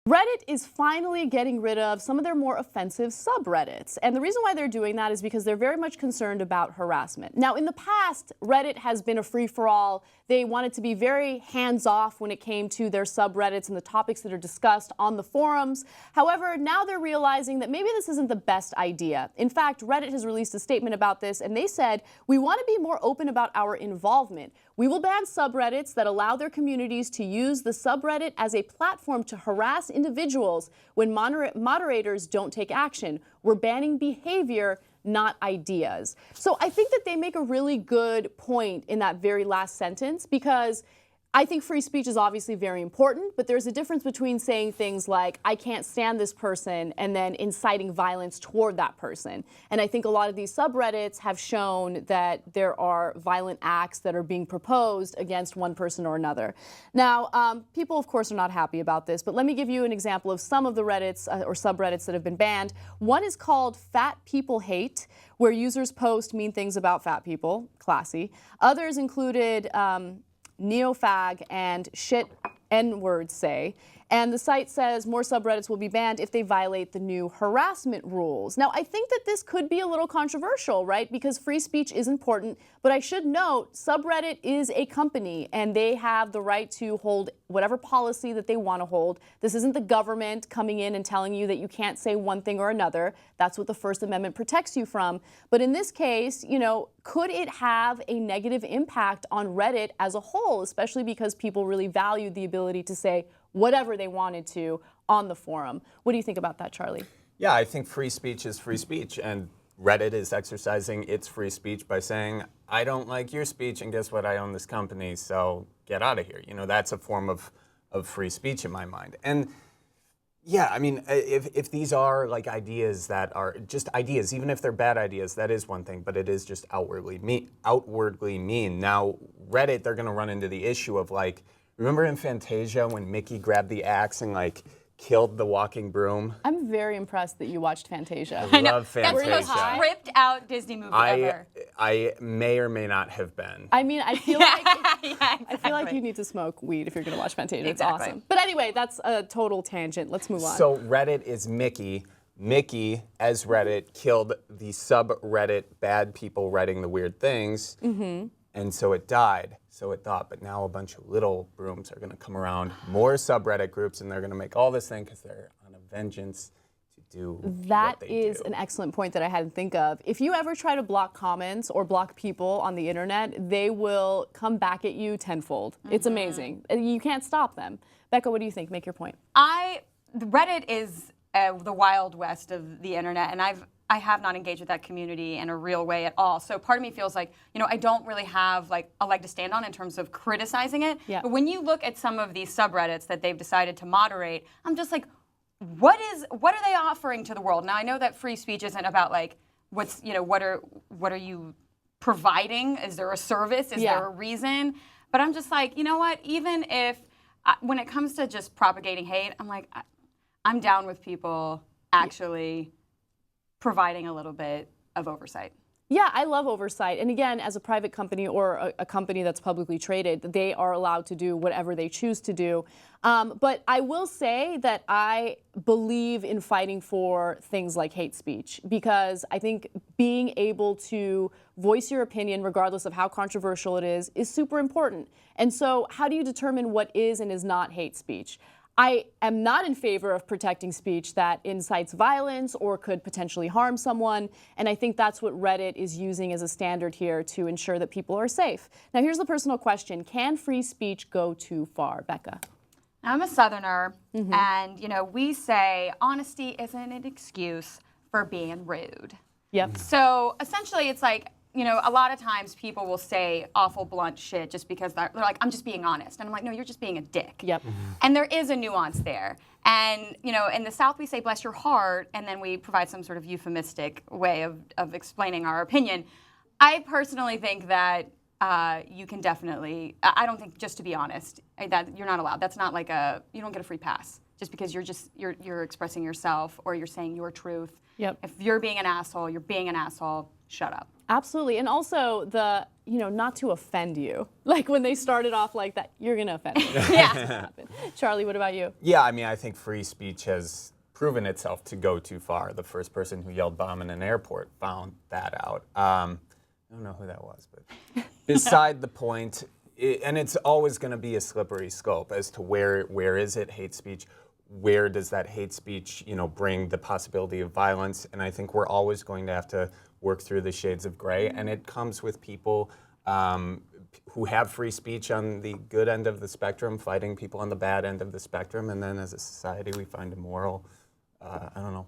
Reddit is finally getting rid of some of their more offensive subreddits. And the reason why they're doing that is because they're very much concerned about harassment. Now, in the past, Reddit has been a free-for-all. They wanted to be very hands-off when it came to their subreddits and the topics that are discussed on the forums. However, now they're realizing that maybe this isn't the best idea. In fact, Reddit has released a statement about this, and they said, "We want to be more open about our involvement. We will ban subreddits that allow their communities to use the subreddit as a platform to harass individuals when moderators don't take action. We're banning behavior, not ideas." So I think that they make a really good point in that very last sentence, because I think free speech is obviously very important, but there's a difference between saying things like, "I can't stand this person," and then inciting violence toward that person. And I think a lot of these subreddits have shown that there are violent acts that are being proposed against one person or another. Now, people, of course, are not happy about this, but let me give you an example of some of the Reddits or subreddits that have been banned. One is called Fat People Hate, where users post mean things about fat people. Classy. Others included neofag and shit N-words say. And the site says more subreddits will be banned if they violate the new harassment rules. Now, I think that this could be a little controversial, right? Because free speech is important, but I should note subreddit is a company and they have the right to hold whatever policy that they want to hold. This isn't the government coming in and telling you that you can't say one thing or another. That's what the First Amendment protects you from. But in this case, you know, could it have a negative impact on Reddit as a whole, especially because people really value the ability to say whatever they wanted to on the forum? What do you think about that, Charlie? Yeah, I think free speech is free speech, and Reddit is exercising its free speech by saying, I don't like your speech, and guess what, I own this company, so get out of here. You know, that's a form of free speech in my mind. And yeah, I mean, if these are like ideas that are just ideas, even if they're bad ideas, that is one thing, but it is just outwardly mean. Now, Reddit, they're gonna run into the issue of like, remember in Fantasia when Mickey grabbed the axe and like killed the walking broom? I'm very impressed that you watched Fantasia. I love Fantasia. That's the most ripped out Disney movie ever. I may or may not have been. I mean, I feel like Yeah, exactly. I feel like you need to smoke weed if you're going to watch Fantasia. Exactly. It's awesome. But anyway, that's a total tangent. Let's move on. So Reddit is Mickey. Mickey, as Reddit, killed the subreddit bad people writing the weird things. Mm-hmm. And so it died. So it thought, but now a bunch of little brooms are going to come around, more subreddit groups, and they're going to make all this thing because they're on a vengeance to do That what they is do. an excellent point that I hadn't think of. If you ever try to block comments or block people on the internet, they will come back at you tenfold. Mm-hmm. It's amazing. You can't stop them. Becca, what do you think? Make your point. Reddit is the wild west of the internet, and I have not engaged with that community in a real way at all. So part of me feels like, you know, I don't really have like a leg to stand on in terms of criticizing it. Yeah. But when you look at some of these subreddits that they've decided to moderate, I'm just like, what are they offering to the world? Now I know that free speech isn't about like what are you providing? Is there a service? Is there a reason? But I'm just like, you know what? Even if when it comes to just propagating hate, I'm like, I'm down with people actually providing a little bit of oversight. Yeah, I love oversight. And again, as a private company or a company that's publicly traded, they are allowed to do whatever they choose to do. But I will say that I believe in fighting for things like hate speech, because I think being able to voice your opinion, regardless of how controversial it is super important. And so how do you determine what is and is not hate speech? I am not in favor of protecting speech that incites violence or could potentially harm someone, and I think that's what Reddit is using as a standard here to ensure that people are safe. Now, here's the personal question. Can free speech go too far? Becca? I'm a Southerner, and you know, we say honesty isn't an excuse for being rude. Yep. So essentially, it's like, you know, a lot of times people will say awful blunt shit just because they're like, I'm just being honest. And I'm like, no, you're just being a dick. Yep. And there is a nuance there. And, you know, in the South we say bless your heart, and then we provide some sort of euphemistic way of explaining our opinion. I personally think that you can definitely. I don't think, just to be honest, that you're not allowed. That's not like you don't get a free pass just because you're expressing yourself or you're saying your truth. Yep. If you're being an asshole, you're being an asshole. Shut up. Absolutely. And also not to offend you. Like when they started off like that, you're going to offend me. Yeah. Charlie, what about you? Yeah, I mean, I think free speech has proven itself to go too far. The first person who yelled bomb in an airport found that out. I don't know who that was, but beside the point, and it's always going to be a slippery slope as to where is it hate speech? Where does that hate speech, bring the possibility of violence? And I think we're always going to have to work through the shades of gray, and it comes with people who have free speech on the good end of the spectrum, fighting people on the bad end of the spectrum, and then as a society we find a moral,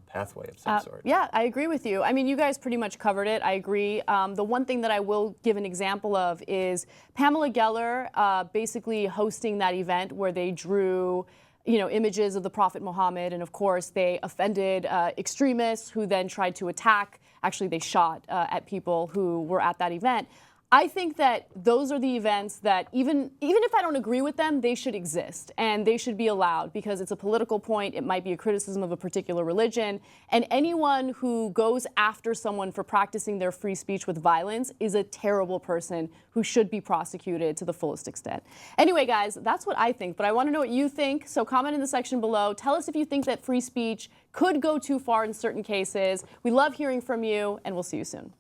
pathway of some sort. Yeah, I agree with you. I mean, you guys pretty much covered it. I agree. The one thing that I will give an example of is Pamela Geller basically hosting that event where they drew images of the Prophet Muhammad, and of course they offended extremists who then tried to attack. Actually, they shot at people who were at that event. I think that those are the events that even if I don't agree with them, they should exist and they should be allowed because it's a political point. It might be a criticism of a particular religion. And anyone who goes after someone for practicing their free speech with violence is a terrible person who should be prosecuted to the fullest extent. Anyway, guys, that's what I think, but I want to know what you think. So comment in the section below. Tell us if you think that free speech could go too far in certain cases. We love hearing from you, and we'll see you soon.